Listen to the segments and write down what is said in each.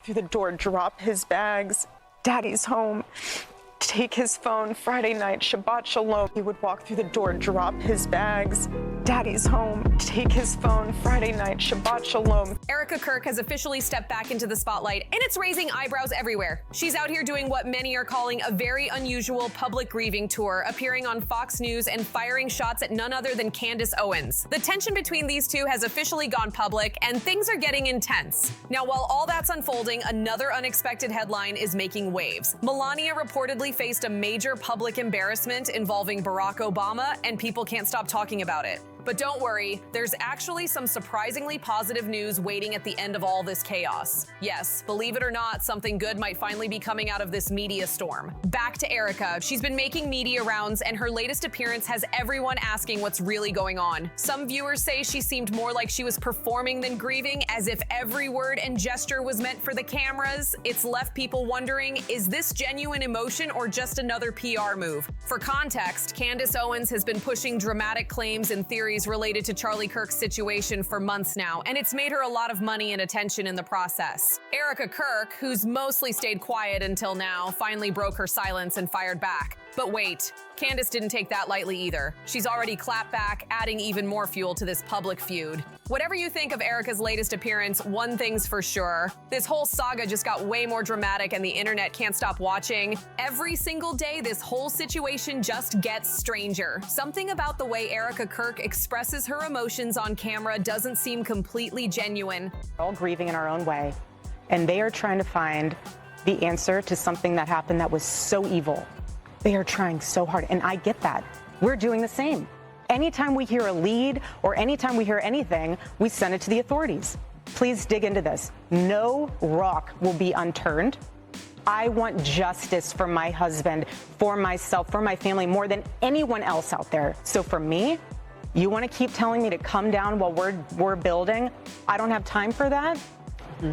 through the door, drop his bags. Daddy's home. Take his phone. Friday night, Shabbat Shalom. He would walk through the door, drop his bags. Daddy's home. Take his phone. Friday night, Shabbat Shalom. Erika Kirk has officially stepped back into the spotlight, and it's raising eyebrows everywhere. She's out here doing what many are calling a very unusual public grieving tour, appearing on Fox News and firing shots at none other than Candace Owens. The tension between these two has officially gone public, and things are getting intense. Now, while all that's unfolding, another unexpected headline is making waves. Melania reportedly faced a major public embarrassment involving Barack Obama, and people can't stop talking about it. But don't worry, there's actually some surprisingly positive news waiting at the end of all this chaos. Yes, believe it or not, something good might finally be coming out of this media storm. Back to Erika. She's been making media rounds, and her latest appearance has everyone asking what's really going on. Some viewers say she seemed more like she was performing than grieving, as if every word and gesture was meant for the cameras. It's left people wondering, is this genuine emotion or just another PR move? For context, Candace Owens has been pushing dramatic claims and theories related to Charlie Kirk's situation for months now, and it's made her a lot of money and attention in the process. Erika Kirk, who's mostly stayed quiet until now, finally broke her silence and fired back. But wait, Candace didn't take that lightly either. She's already clapped back, adding even more fuel to this public feud. Whatever you think of Erika's latest appearance, one thing's for sure. This whole saga just got way more dramatic, and the internet can't stop watching. Every single day, this whole situation just gets stranger. Something about the way Erika Kirk expresses her emotions on camera doesn't seem completely genuine. We're all grieving in our own way, and they are trying to find the answer to something that happened that was so evil. They are trying so hard, and I get that. We're doing the same. Anytime we hear a lead or anytime we hear anything, we send it to the authorities. Please dig into this. No rock will be unturned. I want justice for my husband, for myself, for my family, more than anyone else out there. So for me, you want to keep telling me to come down while we're building? I don't have time for that.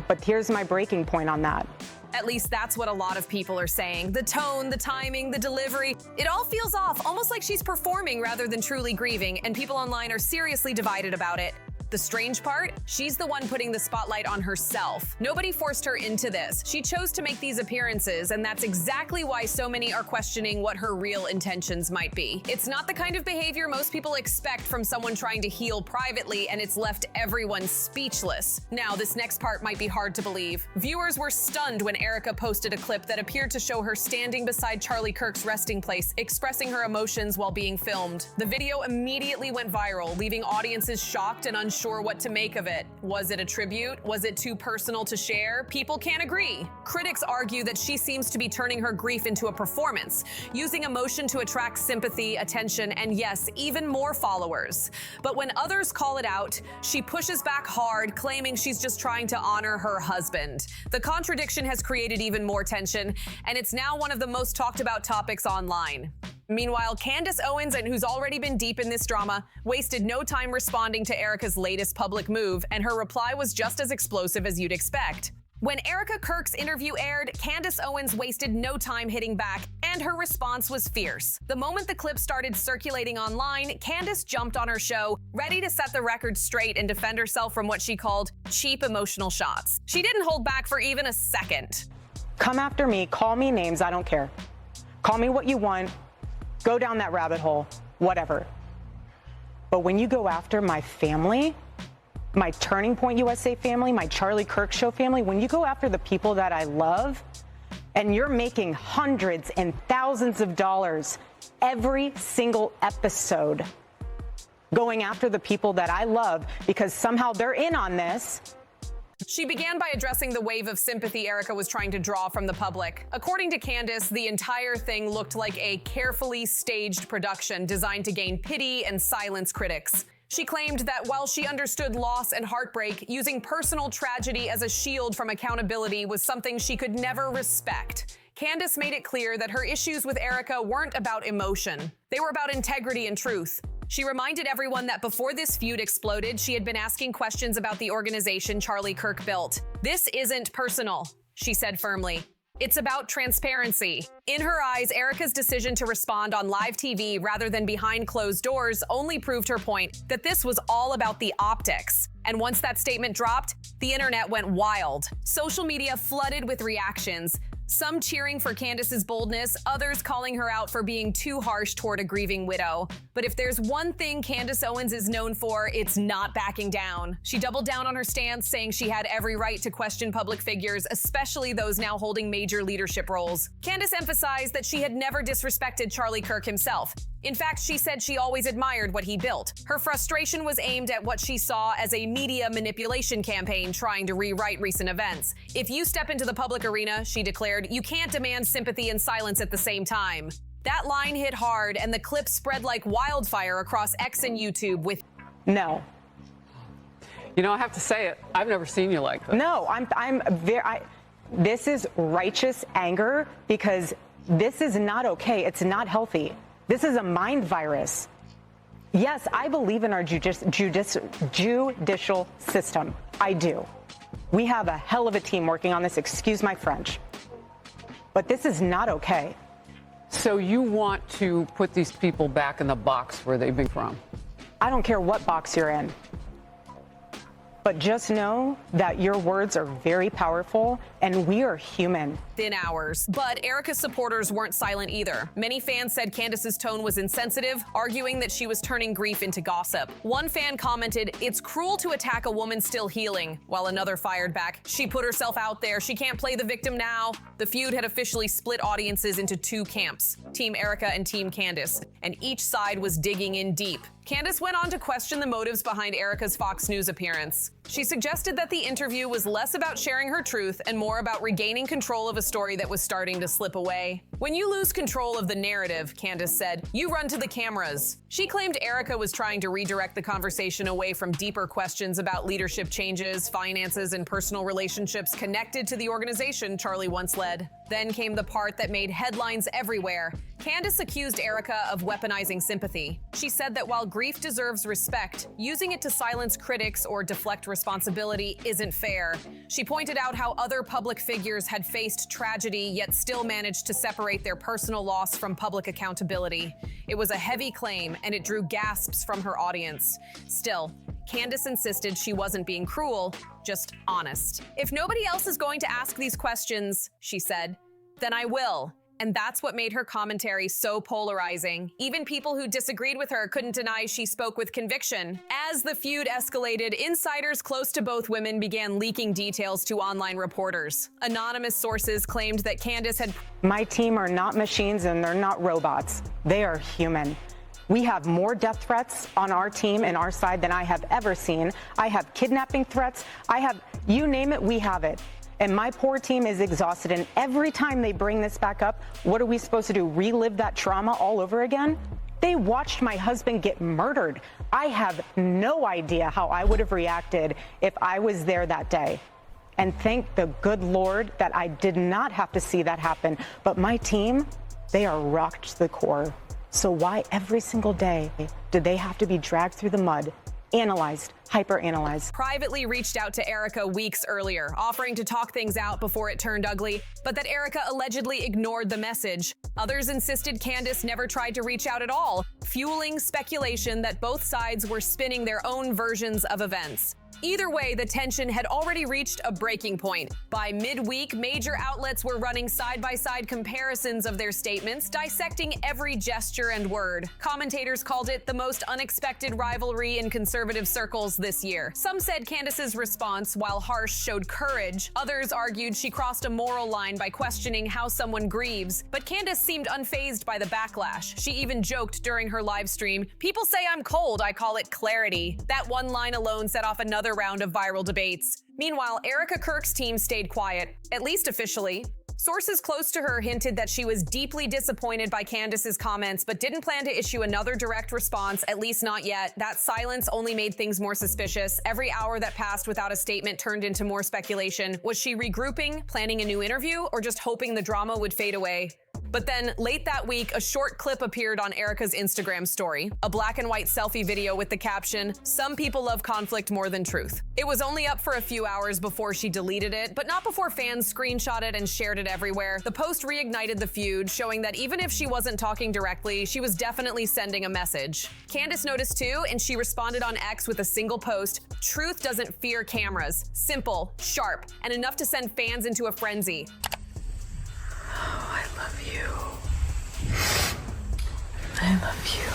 But here's my breaking point on that. At least that's what a lot of people are saying. The tone, the timing, the delivery, it all feels off, almost like she's performing rather than truly grieving, and people online are seriously divided about it. The strange part? She's the one putting the spotlight on herself. Nobody forced her into this. She chose to make these appearances, and that's exactly why so many are questioning what her real intentions might be. It's not the kind of behavior most people expect from someone trying to heal privately, and it's left everyone speechless. Now, this next part might be hard to believe. Viewers were stunned when Erika posted a clip that appeared to show her standing beside Charlie Kirk's resting place, expressing her emotions while being filmed. The video immediately went viral, leaving audiences shocked and unsure what to make of it. Was it a tribute? Was it too personal to share? People can't agree. Critics argue that she seems to be turning her grief into a performance, using emotion to attract sympathy, attention, and yes, even more followers. But when others call it out, she pushes back hard, claiming she's just trying to honor her husband. The contradiction has created even more tension, and it's now one of the most talked about topics online. Meanwhile, Candace Owens, and who's already been deep in this drama, wasted no time responding to Erika's latest public move, and her reply was just as explosive as you'd expect. When Erika Kirk's interview aired, Candace Owens wasted no time hitting back, and her response was fierce. The moment the clip started circulating online, Candace jumped on her show, ready to set the record straight and defend herself from what she called cheap emotional shots. She didn't hold back for even a second. Come after me, call me names, I don't care. Call me what you want. Go down that rabbit hole, whatever. But when you go after my family, my Turning Point USA family, my Charlie Kirk Show family, when you go after the people that I love, and you're making hundreds and thousands of dollars every single episode, going after the people that I love because somehow they're in on this. She began by addressing the wave of sympathy Erika was trying to draw from the public. According to Candace, the entire thing looked like a carefully staged production designed to gain pity and silence critics. She claimed that while she understood loss and heartbreak, using personal tragedy as a shield from accountability was something she could never respect. Candace made it clear that her issues with Erika weren't about emotion. They were about integrity and truth. She reminded everyone that before this feud exploded, she had been asking questions about the organization Charlie Kirk built. "This isn't personal," she said firmly. It's about transparency. In her eyes, Erika's decision to respond on live TV rather than behind closed doors only proved her point that this was all about the optics. And once that statement dropped, the internet went wild. Social media flooded with reactions. Some cheering for Candace's boldness, others calling her out for being too harsh toward a grieving widow. But if there's one thing Candace Owens is known for, it's not backing down. She doubled down on her stance, saying she had every right to question public figures, especially those now holding major leadership roles. Candace emphasized that she had never disrespected Charlie Kirk himself. In fact, she said she always admired what he built. Her frustration was aimed at what she saw as a media manipulation campaign trying to rewrite recent events. If you step into the public arena, she declared, you can't demand sympathy and silence at the same time. That line hit hard, and the clip spread like wildfire across X and YouTube with No. You know, I have to say it. I've never seen you like this. No, this is righteous anger because this is not okay. It's not healthy. This is a mind virus. Yes, I believe in our judicial system. I do. We have a hell of a team working on this, excuse my French. But this is not okay. So you want to put these people back in the box where they've been from? I don't care what box you're in. But just know that your words are very powerful, and we are human. Within hours. But Erika's supporters weren't silent either. Many fans said Candace's tone was insensitive, arguing that she was turning grief into gossip. One fan commented, "It's cruel to attack a woman still healing," while another fired back, "She put herself out there. She can't play the victim now." The feud had officially split audiences into two camps, Team Erika and Team Candace, and each side was digging in deep. Candace went on to question the motives behind Erika's Fox News appearance. She suggested that the interview was less about sharing her truth and more about regaining control of a story that was starting to slip away. "When you lose control of the narrative," Candace said, "you run to the cameras." She claimed Erika was trying to redirect the conversation away from deeper questions about leadership changes, finances, and personal relationships connected to the organization Charlie once led. Then came the part that made headlines everywhere. Candace accused Erika of weaponizing sympathy. She said that while grief deserves respect, using it to silence critics or deflect responsibility isn't fair. She pointed out how other public figures had faced tragedy yet still managed to separate their personal loss from public accountability. It was a heavy claim, and it drew gasps from her audience. Still, Candace insisted she wasn't being cruel, just honest. "If nobody else is going to ask these questions," she said, "then I will." And that's what made her commentary so polarizing. Even people who disagreed with her couldn't deny she spoke with conviction. As the feud escalated, insiders close to both women began leaking details to online reporters. Anonymous sources claimed that Candace had— My team are not machines and they're not robots. They are human. We have more death threats on our team and our side than I have ever seen. I have kidnapping threats. You name it, we have it. And my poor team is exhausted. And every time they bring this back up, what are we supposed to do? Relive that trauma all over again? They watched my husband get murdered. I have no idea how I would have reacted if I was there that day. And thank the good Lord that I did not have to see that happen. But my team, they are rocked to the core. So why every single day do they have to be dragged through the mud, analyzed, hyper-analyzed? Privately reached out to Erika weeks earlier, offering to talk things out before it turned ugly, but that Erika allegedly ignored the message. Others insisted Candace never tried to reach out at all, fueling speculation that both sides were spinning their own versions of events. Either way, the tension had already reached a breaking point. By midweek, major outlets were running side-by-side comparisons of their statements, dissecting every gesture and word. Commentators called it the most unexpected rivalry in conservative circles this year. Some said Candace's response, while harsh, showed courage. Others argued she crossed a moral line by questioning how someone grieves. But Candace seemed unfazed by the backlash. She even joked during her live stream, "People say I'm cold, I call it clarity." That one line alone set off another round of viral debates. Meanwhile, Erika Kirk's team stayed quiet, at least officially. Sources close to her hinted that she was deeply disappointed by Candace's comments, but didn't plan to issue another direct response, at least not yet. That silence only made things more suspicious. Every hour that passed without a statement turned into more speculation. Was she regrouping, planning a new interview, or just hoping the drama would fade away? But then, late that week, a short clip appeared on Erika's Instagram story, a black and white selfie video with the caption, "Some people love conflict more than truth." It was only up for a few hours before she deleted it, but not before fans screenshot it and shared it everywhere. The post reignited the feud, showing that even if she wasn't talking directly, she was definitely sending a message. Candace noticed too, and she responded on X with a single post, "Truth doesn't fear cameras. Simple, sharp, and enough to send fans into a frenzy." Oh, I love you. I love you.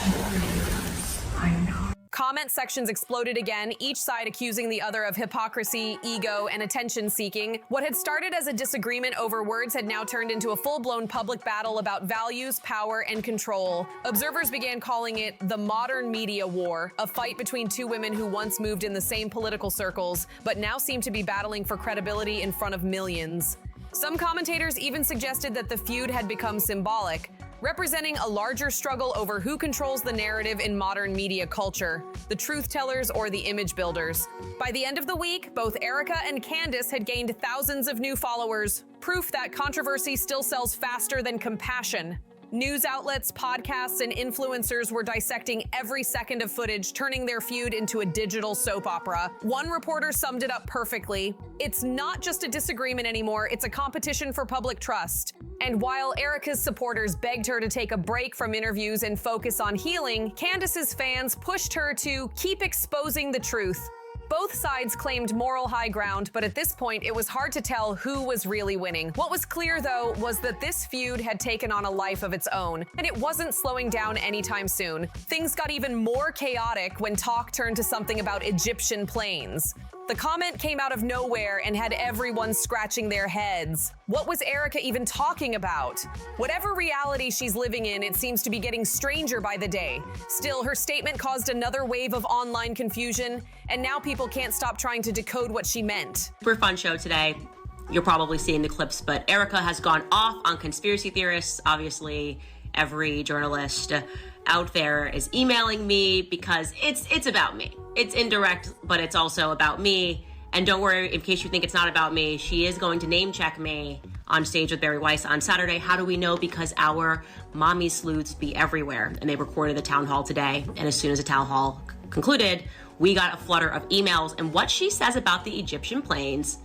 I love you. I know. Comment sections exploded again, each side accusing the other of hypocrisy, ego, and attention-seeking. What had started as a disagreement over words had now turned into a full-blown public battle about values, power, and control. Observers began calling it the modern media war, a fight between two women who once moved in the same political circles, but now seem to be battling for credibility in front of millions. Some commentators even suggested that the feud had become symbolic, representing a larger struggle over who controls the narrative in modern media culture, the truth tellers or the image builders. By the end of the week, both Erika and Candace had gained thousands of new followers, proof that controversy still sells faster than compassion. News outlets, podcasts, and influencers were dissecting every second of footage, turning their feud into a digital soap opera. One reporter summed it up perfectly. "It's not just a disagreement anymore, it's a competition for public trust." And while Erika's supporters begged her to take a break from interviews and focus on healing, Candace's fans pushed her to keep exposing the truth. Both sides claimed moral high ground, but at this point, it was hard to tell who was really winning. What was clear, though, was that this feud had taken on a life of its own, and it wasn't slowing down anytime soon. Things got even more chaotic when talk turned to something about Egyptian planes. The comment came out of nowhere and had everyone scratching their heads. What was Erika even talking about? Whatever reality she's living in, it seems to be getting stranger by the day. Still, her statement caused another wave of online confusion, and now people can't stop trying to decode what she meant. Super fun show today. You're probably seeing the clips, but Erika has gone off on conspiracy theorists. Obviously, every journalist out there is emailing me because it's about me. It's indirect, but it's also about me. And don't worry, in case you think it's not about me, she is going to name check me on stage with Barry Weiss on Saturday. How do we know? Because our mommy sleuths be everywhere. And they recorded the town hall today. And as soon as the town hall concluded, we got a flutter of emails. And what she says about the Egyptian planes,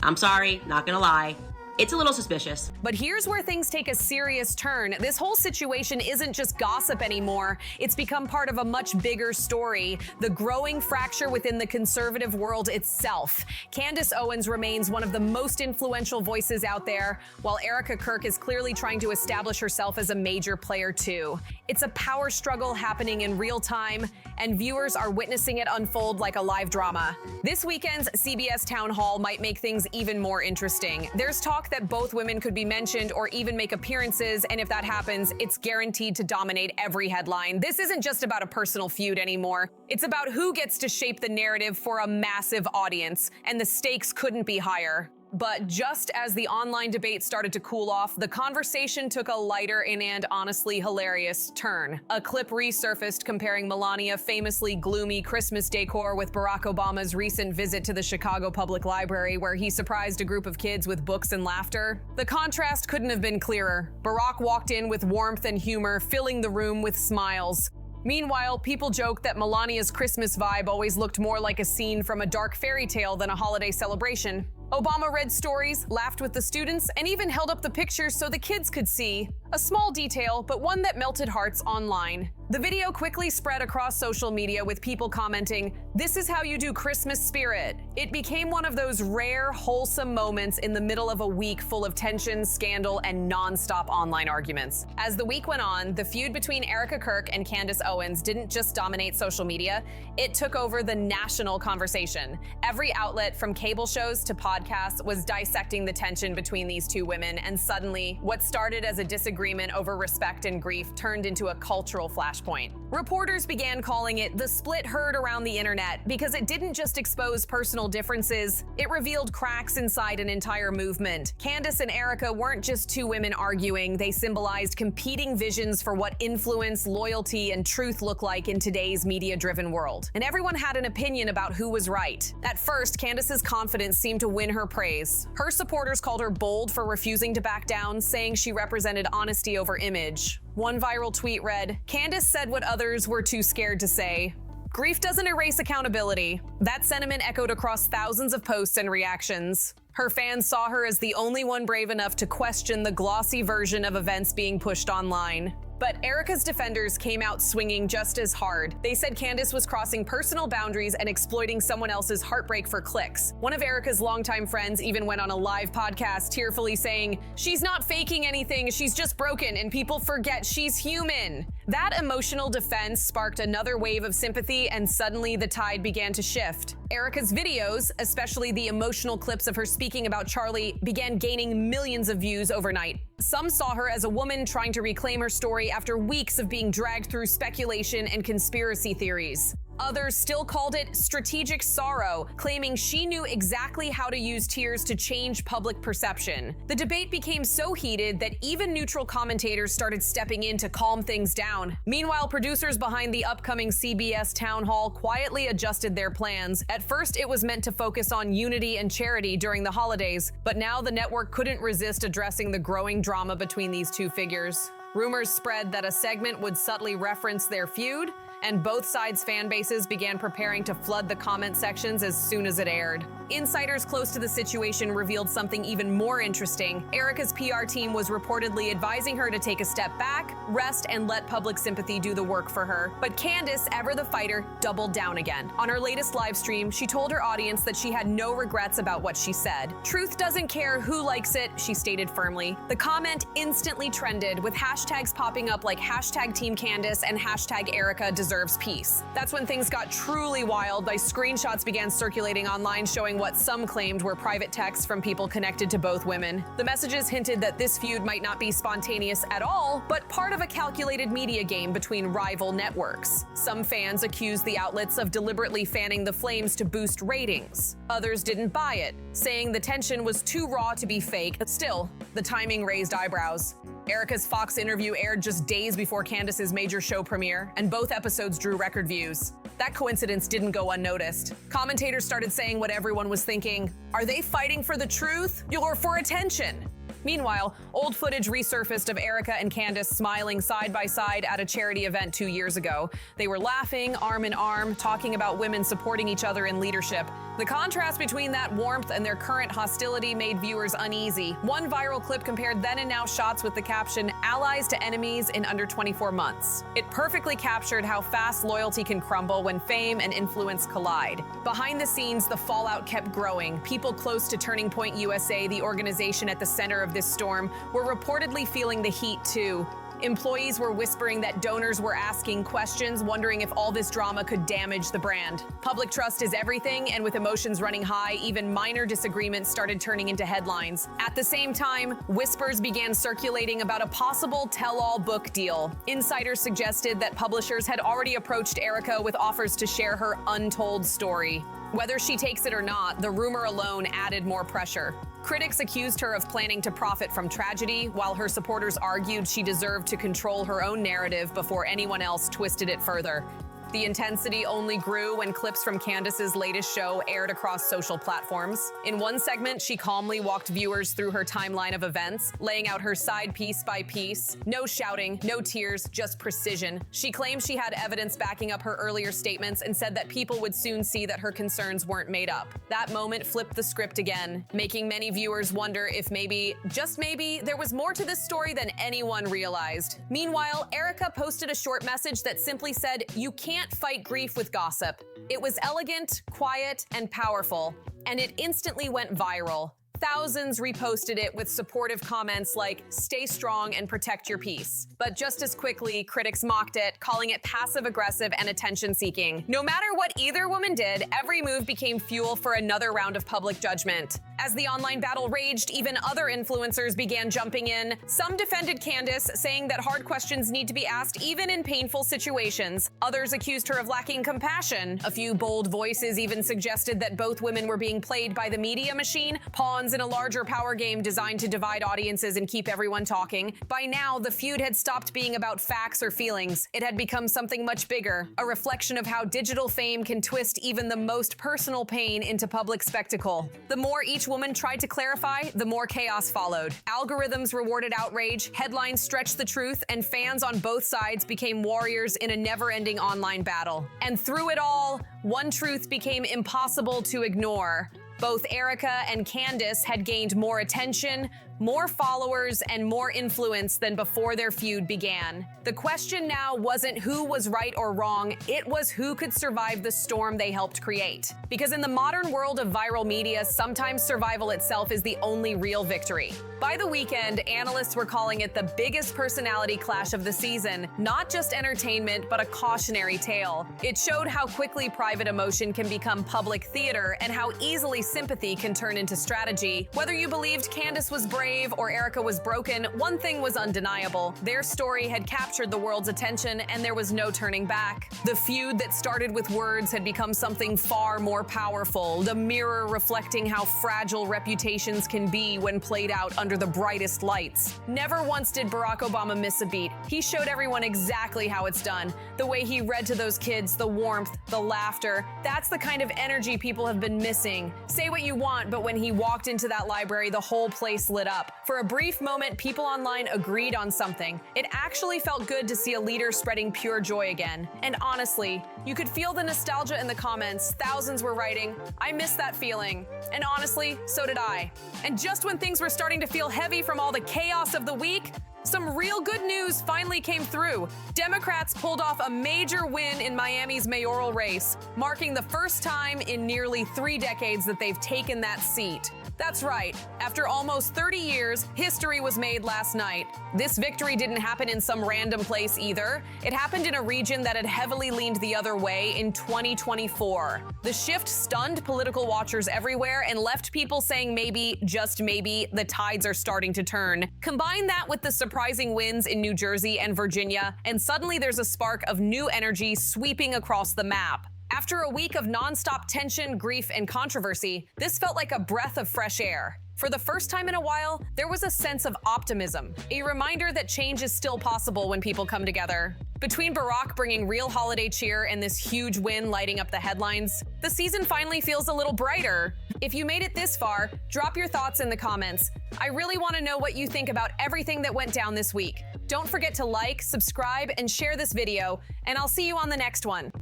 I'm sorry, not gonna lie, it's a little suspicious. But here's where things take a serious turn. This whole situation isn't just gossip anymore. It's become part of a much bigger story, the growing fracture within the conservative world itself. Candace Owens remains one of the most influential voices out there, while Erika Kirk is clearly trying to establish herself as a major player too. It's a power struggle happening in real time, and viewers are witnessing it unfold like a live drama. This weekend's CBS Town Hall might make things even more interesting. There's talk that both women could be mentioned or even make appearances, and if that happens, it's guaranteed to dominate every headline. This isn't just about a personal feud anymore. It's about who gets to shape the narrative for a massive audience, and the stakes couldn't be higher. But just as the online debate started to cool off, the conversation took a lighter and honestly hilarious turn. A clip resurfaced comparing Melania's famously gloomy Christmas decor with Barack Obama's recent visit to the Chicago Public Library, where he surprised a group of kids with books and laughter. The contrast couldn't have been clearer. Barack walked in with warmth and humor, filling the room with smiles. Meanwhile, people joke that Melania's Christmas vibe always looked more like a scene from a dark fairy tale than a holiday celebration. Obama read stories, laughed with the students, and even held up the pictures so the kids could see. A small detail, but one that melted hearts online. The video quickly spread across social media with people commenting, "This is how you do Christmas spirit." It became one of those rare, wholesome moments in the middle of a week full of tension, scandal, and non-stop online arguments. As the week went on, the feud between Erika Kirk and Candace Owens didn't just dominate social media, it took over the national conversation. Every outlet, from cable shows to podcasts, was dissecting the tension between these two women, and suddenly, what started as a disagreement disagreement over respect and grief turned into a cultural flashpoint. Reporters began calling it the split herd around the internet because it didn't just expose personal differences, it revealed cracks inside an entire movement. Candace and Erika weren't just two women arguing, they symbolized competing visions for what influence, loyalty, and truth look like in today's media-driven world. And everyone had an opinion about who was right. At first, Candace's confidence seemed to win her praise. Her supporters called her bold for refusing to back down, saying she represented honesty over image. One viral tweet read, "Candace said what others were too scared to say. Grief doesn't erase accountability." That sentiment echoed across thousands of posts and reactions. Her fans saw her as the only one brave enough to question the glossy version of events being pushed online. But Erika's defenders came out swinging just as hard. They said Candace was crossing personal boundaries and exploiting someone else's heartbreak for clicks. One of Erika's longtime friends even went on a live podcast tearfully saying, "She's not faking anything, she's just broken, and people forget she's human." That emotional defense sparked another wave of sympathy, and suddenly the tide began to shift. Erika's videos, especially the emotional clips of her speaking about Charlie, began gaining millions of views overnight. Some saw her as a woman trying to reclaim her story after weeks of being dragged through speculation and conspiracy theories. Others still called it strategic sorrow, claiming she knew exactly how to use tears to change public perception. The debate became so heated that even neutral commentators started stepping in to calm things down. Meanwhile, producers behind the upcoming CBS town hall quietly adjusted their plans. At first, it was meant to focus on unity and charity during the holidays, but now the network couldn't resist addressing the growing drama between these two figures. Rumors spread that a segment would subtly reference their feud, and both sides' fan bases began preparing to flood the comment sections as soon as it aired. Insiders close to the situation revealed something even more interesting. Erika's PR team was reportedly advising her to take a step back, rest, and let public sympathy do the work for her. But Candace, ever the fighter, doubled down again. On her latest live stream, she told her audience that she had no regrets about what she said. "Truth doesn't care who likes it," she stated firmly. The comment instantly trended, with hashtags popping up like hashtag Team Candace and hashtag Erika deserves peace. That's when things got truly wild. Screenshots began circulating online showing what some claimed were private texts from people connected to both women. The messages hinted that this feud might not be spontaneous at all, but part of a calculated media game between rival networks. Some fans accused the outlets of deliberately fanning the flames to boost ratings. Others didn't buy it, saying the tension was too raw to be fake. Still, the timing raised eyebrows. Erika's Fox interview aired just days before Candace's major show premiere, and both episodes drew record views. That coincidence didn't go unnoticed. Commentators started saying what everyone was thinking: are they fighting for the truth or for attention? Meanwhile, old footage resurfaced of Erika and Candace smiling side by side at a charity event 2 years ago. They were laughing, arm in arm, talking about women supporting each other in leadership. The contrast between that warmth and their current hostility made viewers uneasy. One viral clip compared then and now shots with the caption, "Allies to enemies in under 24 months." It perfectly captured how fast loyalty can crumble when fame and influence collide. Behind the scenes, the fallout kept growing. People close to Turning Point USA, the organization at the center of this storm, were reportedly feeling the heat too. Employees were whispering that donors were asking questions, wondering if all this drama could damage the brand. Public trust is everything, and with emotions running high, even minor disagreements started turning into headlines. At the same time, whispers began circulating about a possible tell-all book deal. Insiders suggested that publishers had already approached Erika with offers to share her untold story. Whether she takes it or not, the rumor alone added more pressure. Critics accused her of planning to profit from tragedy, while her supporters argued she deserved to control her own narrative before anyone else twisted it further. The intensity only grew when clips from Candace's latest show aired across social platforms. In one segment, she calmly walked viewers through her timeline of events, laying out her side piece by piece. No shouting, no tears, just precision. She claimed she had evidence backing up her earlier statements and said that people would soon see that her concerns weren't made up. That moment flipped the script again, making many viewers wonder if maybe, just maybe, there was more to this story than anyone realized. Meanwhile, Erika posted a short message that simply said, "You can't fight grief with gossip." It was elegant, quiet, and powerful, and it instantly went viral. thousands reposted it with supportive comments like, "Stay strong and protect your peace." But just as quickly, critics mocked it, calling it passive-aggressive and attention-seeking. No matter what either woman did, every move became fuel for another round of public judgment. As the online battle raged, even other influencers began jumping in. Some defended Candace, saying that hard questions need to be asked even in painful situations. Others accused her of lacking compassion. A few bold voices even suggested that both women were being played by the media machine, pawns in a larger power game designed to divide audiences and keep everyone talking. By now, the feud had stopped being about facts or feelings. It had become something much bigger, a reflection of how digital fame can twist even the most personal pain into public spectacle. The more each woman tried to clarify, the more chaos followed. Algorithms rewarded outrage, headlines stretched the truth, and fans on both sides became warriors in a never-ending online battle. And through it all, one truth became impossible to ignore. Both Erika and Candace had gained more attention, more followers, and more influence than before their feud began. The question now wasn't who was right or wrong, it was who could survive the storm they helped create. Because in the modern world of viral media, sometimes survival itself is the only real victory. By the weekend, analysts were calling it the biggest personality clash of the season, not just entertainment, but a cautionary tale. It showed how quickly private emotion can become public theater and how easily sympathy can turn into strategy. Whether you believed Candace was brave or Erika was broken, one thing was undeniable. Their story had captured the world's attention and there was no turning back. The feud that started with words had become something far more powerful, the mirror reflecting how fragile reputations can be when played out under the brightest lights. Never once did Barack Obama miss a beat. He showed everyone exactly how it's done. The way he read to those kids, the warmth, the laughter. That's the kind of energy people have been missing. Say what you want, but when he walked into that library, the whole place lit up. For a brief moment, people online agreed on something. It actually felt good to see a leader spreading pure joy again. And honestly, you could feel the nostalgia in the comments. Thousands were writing, "I miss that feeling." And honestly, so did I. And just when things were starting to feel heavy from all the chaos of the week, some real good news finally came through. Democrats pulled off a major win in Miami's mayoral race, marking the first time in nearly 3 decades that they've taken that seat. That's right. After almost 30 years, history was made last night. This victory didn't happen in some random place either. It happened in a region that had heavily leaned the other way in 2024. The shift stunned political watchers everywhere and left people saying maybe, just maybe, the tides are starting to turn. Combine that with the surprising wins in New Jersey and Virginia, and suddenly there's a spark of new energy sweeping across the map. After a week of nonstop tension, grief, and controversy, this felt like a breath of fresh air. For the first time in a while, there was a sense of optimism, a reminder that change is still possible when people come together. Between Barack bringing real holiday cheer and this huge win lighting up the headlines, the season finally feels a little brighter. If you made it this far, drop your thoughts in the comments. I really want to know what you think about everything that went down this week. Don't forget to like, subscribe, and share this video, and I'll see you on the next one.